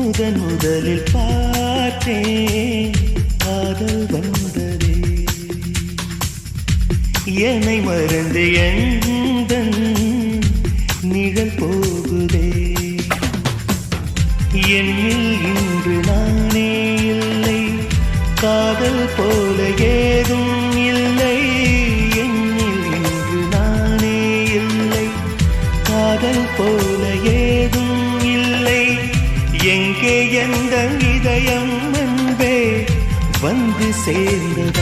முதலில் பார்த்தேன் காதல் வந்ததே என்னை மறந்து எந்தன் நிழல் போகுதே என்னில் இன்று நானே இல்லை காதல் போல ஏதும் இல்லை என்னில் இன்று நானே இல்லை காதல் போல ஏதும் இல்லை எங்கே எந்த இதயம் அன்பே வந்து சேர்ந்ததோ